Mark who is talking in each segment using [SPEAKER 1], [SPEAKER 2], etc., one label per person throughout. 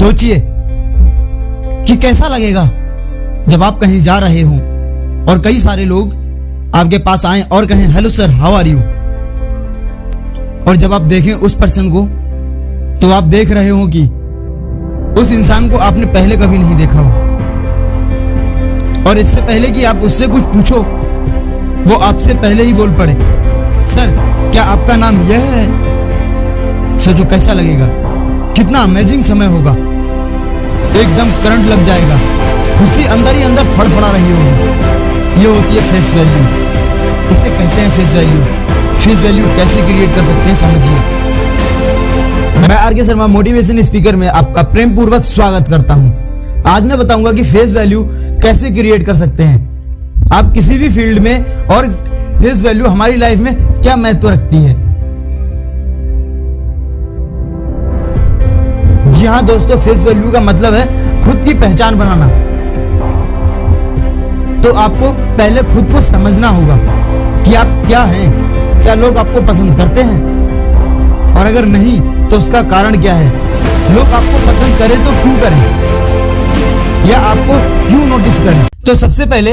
[SPEAKER 1] सोचिए कि कैसा लगेगा जब आप कहीं जा रहे हो और कई सारे लोग आपके पास आए और कहें hello sir, how are you. और जब आप देखें उस पर्सन को तो आप देख रहे हो कि उस इंसान को आपने पहले कभी नहीं देखा हो, और इससे पहले कि आप उससे कुछ पूछो वो आपसे पहले ही बोल पड़े, सर क्या आपका नाम यह है। सोचो कैसा लगेगा, कितना अमेजिंग समय होगा, एकदम करंट लग जाएगा, खुशी अंदर ही अंदर फड़फड़ा रही होगी। ये होती है फेस वैल्यू, इसे कहते हैं फेस वैल्यू। फेस वैल्यू कैसे क्रिएट कर सकते हैं समझिए। मैं आर.के. शर्मा मोटिवेशन स्पीकर में आपका प्रेम पूर्वक स्वागत करता हूं। आज मैं बताऊंगा कि फेस वैल्यू कैसे क्रिएट कर सकते हैं आप किसी भी फील्ड में, और फेस वैल्यू हमारी लाइफ में क्या महत्व रखती है। जी हाँ दोस्तों, फेस वैल्यू का मतलब है खुद की पहचान बनाना। तो आपको पहले खुद को समझना होगा कि आप क्या हैं, क्या लोग आपको पसंद करते हैं, और अगर नहीं तो उसका कारण क्या है। लोग आपको पसंद करें तो क्यों करें, या आपको क्यों नोटिस करें। तो सबसे पहले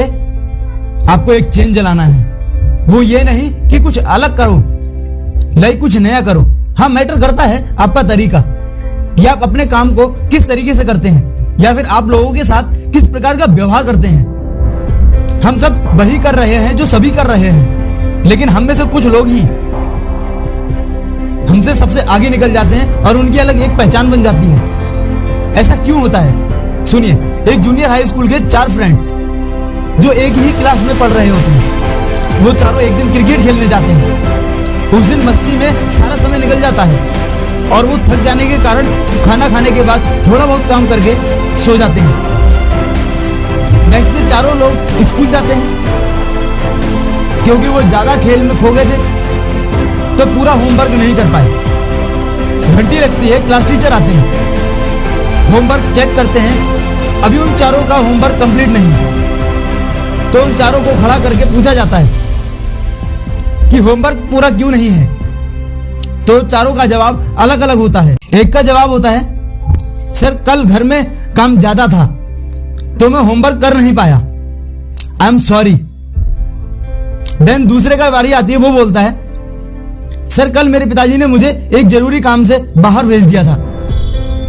[SPEAKER 1] आपको एक चेंज लाना है, वो ये नहीं कि कुछ अलग करो, लाइक कुछ नया करो। हाँ, मैटर करता है आपका तरीका, या आप अपने काम को किस तरीके से करते हैं, या फिर आप लोगों के साथ किस प्रकार का व्यवहार करते हैं। हम सब वही कर रहे हैं जो सभी कर रहे हैं, लेकिन हम में से कुछ लोग ही हमसे सबसे आगे निकल जाते हैं और उनकी अलग एक पहचान बन जाती है। ऐसा क्यों होता है सुनिए। एक जूनियर हाई स्कूल के 4 फ्रेंड्स जो एक ही क्लास में पढ़ रहे होते हैं, वो चारों एक दिन क्रिकेट खेलने जाते हैं। उस दिन मस्ती में सारा समय निकल जाता है और वो थक जाने के कारण खाना खाने के बाद थोड़ा बहुत काम करके सो जाते हैं। नेक्स्ट डे चारों लोग स्कूल जाते हैं, क्योंकि वो ज्यादा खेल में खो गए थे तो पूरा होमवर्क नहीं कर पाए। घंटी लगती है, क्लास टीचर आते हैं, होमवर्क चेक करते हैं, अभी उन चारों का होमवर्क कंप्लीट नहीं। तो उन चारों को खड़ा करके पूछा जाता है कि होमवर्क पूरा क्यों नहीं है। तो चारों का जवाब अलग अलग होता है। एक का जवाब होता है, सर कल घर में काम ज्यादा था तो मैं होमवर्क कर नहीं पाया, आई एम सॉरी। देन दूसरे का बारी आती है, वो बोलता है, सर कल मेरे पिताजी ने मुझे एक जरूरी काम से बाहर भेज दिया था,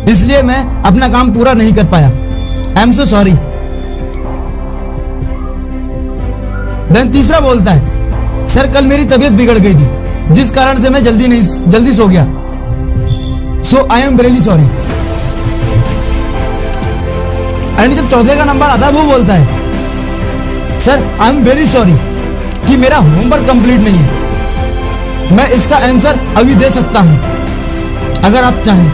[SPEAKER 1] इसलिए मैं अपना काम पूरा नहीं कर पाया, I am so sorry. Then तीसरा बोलता है, सर कल मेरी तबीयत बिगड़ गई थी जिस कारण से मैं जल्दी सो गया, so I am really sorry. And जब चौथे का नंबर आता है, वो बोलता है, sir I am very sorry कि मेरा होमवर्क कंप्लीट नहीं है, मैं इसका आंसर अभी दे सकता हूं अगर आप चाहें।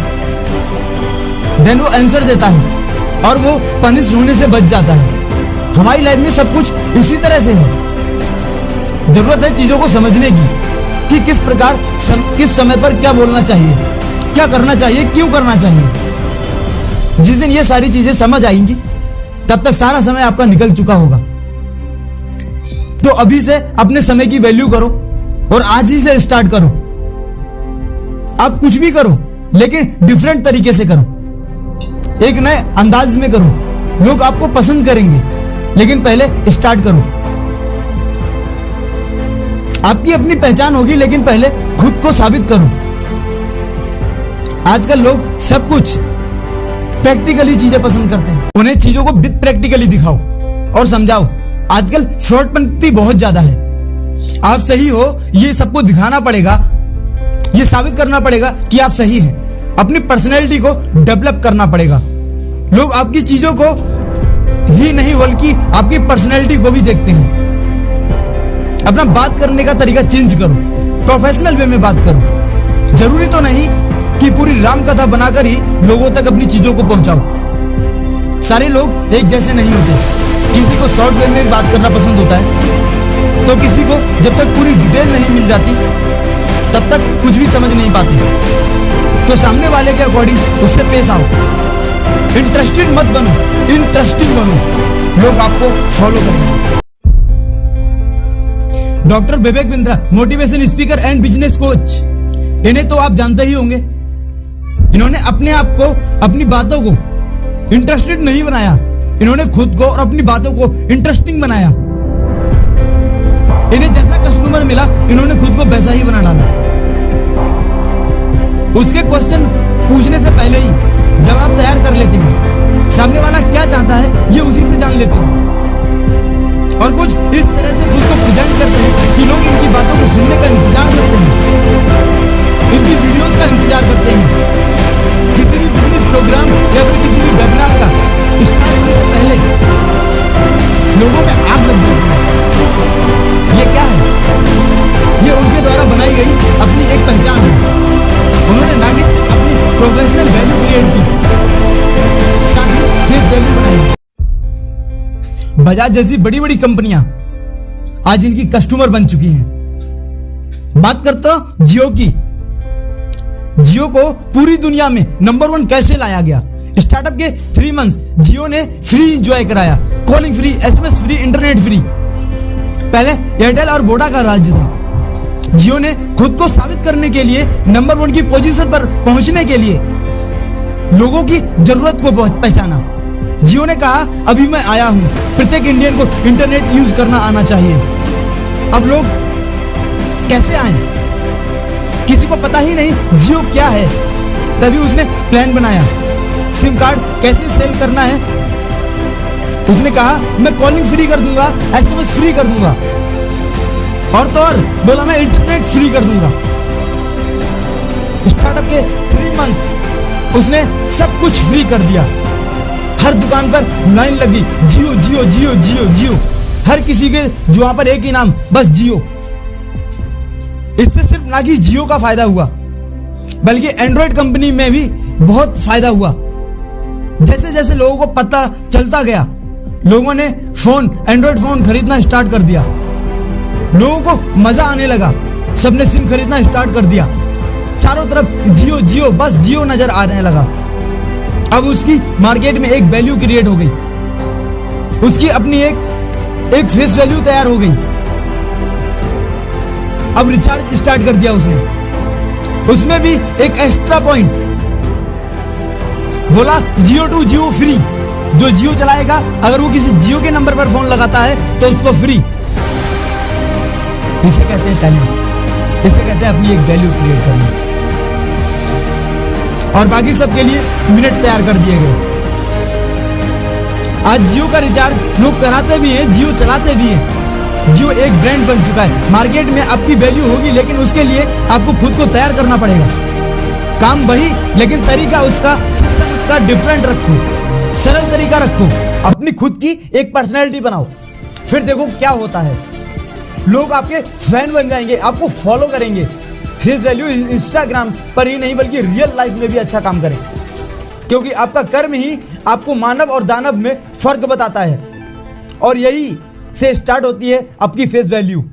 [SPEAKER 1] देन वो आंसर देता है और वो पनिश होने से बच जाता है। हमारी लाइफ में सब कुछ इसी तरह से है। जरूरत है चीजों को समझने की कि किस प्रकार किस समय पर क्या बोलना चाहिए, क्या करना चाहिए, क्यों करना चाहिए। जिस दिन ये सारी चीजें समझ आएंगी तब तक सारा समय आपका निकल चुका होगा। तो अभी से अपने समय की वैल्यू करो और आज ही से स्टार्ट करो। आप कुछ भी करो लेकिन डिफरेंट तरीके से करो, एक नए अंदाज में करो। लोग आपको पसंद करेंगे, लेकिन पहले स्टार्ट करो। आपकी अपनी पहचान होगी, लेकिन पहले खुद को साबित करो। आजकल लोग सब कुछ प्रैक्टिकली चीजें पसंद करते हैं, उन्हें चीजों को विद प्रैक्टिकली दिखाओ और समझाओ। आजकल फ्रॉडपंती बहुत ज्यादा है। आप सही हो ये सबको दिखाना पड़ेगा, ये साबित करना पड़ेगा कि आप सही हैं। अपनी पर्सनैलिटी को डेवलप करना पड़ेगा। लोग आपकी चीजों को ही नहीं बल्कि आपकी पर्सनैलिटी को भी देखते हैं। अपना बात करने का तरीका चेंज करो, प्रोफेशनल वे में बात करो। जरूरी तो नहीं कि पूरी राम कथा बनाकर ही लोगों तक अपनी चीजों को पहुंचाओ। सारे लोग एक जैसे नहीं होते। किसी को शॉर्ट वे में बात करना पसंद होता है, तो किसी को जब तक पूरी डिटेल नहीं मिल जाती तब तक कुछ भी समझ नहीं पाते। तो सामने वाले के अकॉर्डिंग उससे पेश आओ। इंटरेस्टेड मत बनो, इंटरेस्टिंग बनो, लोग आपको फॉलो करेंगे। Doctor Vivek Bindra, motivation speaker and business coach, इन्हें तो आप जानते ही होंगे। इन्होंने अपने आप को, अपनी बातों को इंटरेस्टेड नहीं बनाया, इन्होंने खुद को और अपनी बातों को इंटरेस्टिंग बनाया। इन्हें जैसा कस्टमर मिला इन्होंने खुद को वैसा ही बना डाला। उसके क्वेश्चन पूछने से पहले ही जवाब तैयार कर लेते हैं। सामने वाला क्या चाहता है ये उसी से जान लेते हैं और कुछ इस तरह से खुद को प्रेजेंट करते हैं कि लोग इनकी बातों को सुनने का इंतजार करते हैं, इनकी वीडियोस का इंतजार करते हैं। किसी भी बिजनेस प्रोग्राम या फिर किसी भी वेबिनार का स्टार्ट होने से पहले लोगों में आग लग जाती है। ये क्या है? ये उनके द्वारा बनाई गई अपनी एक पहचान है। उन्होंने ना कि सिर्फ अपनी प्रोफेशनल वैल्यू क्रिएट की, साथ ही फेस वैल्यू बनाई। बजाज जैसी बड़ी बड़ी कंपनियां आज इनकी कस्टमर बन चुकी हैं। बात करता हूं जियो की। जियो को पूरी दुनिया में नंबर 1 कैसे लाया गया? स्टार्टअप के 3 मंथ्स जियो ने फ्री एंजॉय कराया, calling free, SMS free, internet free. पहले एयरटेल और वोडा का राज्य था। जियो ने खुद को साबित करने के लिए, नंबर 1 की पोजीशन पर पहुंचने के लिए लोगों की जरूरत को पहचाना। जियो ने कहा अभी मैं आया हूं, प्रत्येक इंडियन को इंटरनेट यूज करना आना चाहिए। अब लोग कैसे आए? किसी को पता ही नहीं जियो क्या है। तभी उसने प्लान बनाया, सिम कार्ड कैसे सेल करना है। उसने कहा मैं कॉलिंग फ्री कर दूंगा, एसएमएस फ्री कर दूंगा, और तो और बोला मैं इंटरनेट फ्री कर दूंगा। स्टार्टअप के 3 मंथ उसने सब कुछ फ्री कर दिया। हर दुकान पर लाइन लगी, जियो जियो जियो जियो जियो। हर किसी के जुआ पर एक ही नाम, बस जियो। इससे सिर्फ ना कि जियो का फायदा हुआ, बल्कि एंड्रॉइड कंपनी में भी बहुत फायदा हुआ। जैसे जैसे लोगों को पता चलता गया, लोगों ने एंड्रॉइड फोन खरीदना स्टार्ट कर दिया। लोगों को मजा आने लगा, सबने सिम खरीदना स्टार्ट कर दिया। चारों तरफ जियो जियो, बस जियो नजर आने लगा। अब उसकी मार्केट में एक वैल्यू क्रिएट हो गई, उसकी अपनी एक फेस वैल्यू तैयार हो गई। अब रिचार्ज स्टार्ट कर दिया उसने, उसमें भी एक एक्स्ट्रा पॉइंट बोला, जियो टू जियो फ्री। जो जियो चलाएगा अगर वो किसी जियो के नंबर पर फोन लगाता है तो उसको फ्री। इसे कहते हैं टैलेंट, इसे कहते हैं अपनी एक वैल्यू क्रिएट करना। और बाकी सबके लिए मिनट तैयार कर दिए गए। आज जियो का रिचार्ज लोग कराते भी हैं, जियो चलाते भी हैं। जियो एक ब्रांड बन चुका है। मार्केट में आपकी वैल्यू होगी, लेकिन उसके लिए आपको खुद को तैयार करना पड़ेगा। काम वही, लेकिन तरीका उसका, सिस्टम उसका डिफरेंट रखो, सरल तरीका रखो, अपनी खुद की एक पर्सनैलिटी बनाओ, फिर देखो क्या होता है। लोग आपके फैन बन जाएंगे, आपको फॉलो करेंगे। फेस वैल्यू इंस्टाग्राम पर ही नहीं बल्कि रियल लाइफ में भी अच्छा काम करें, क्योंकि आपका कर्म ही आपको मानव और दानव में फर्क बताता है। और यही से स्टार्ट होती है आपकी फेस वैल्यू।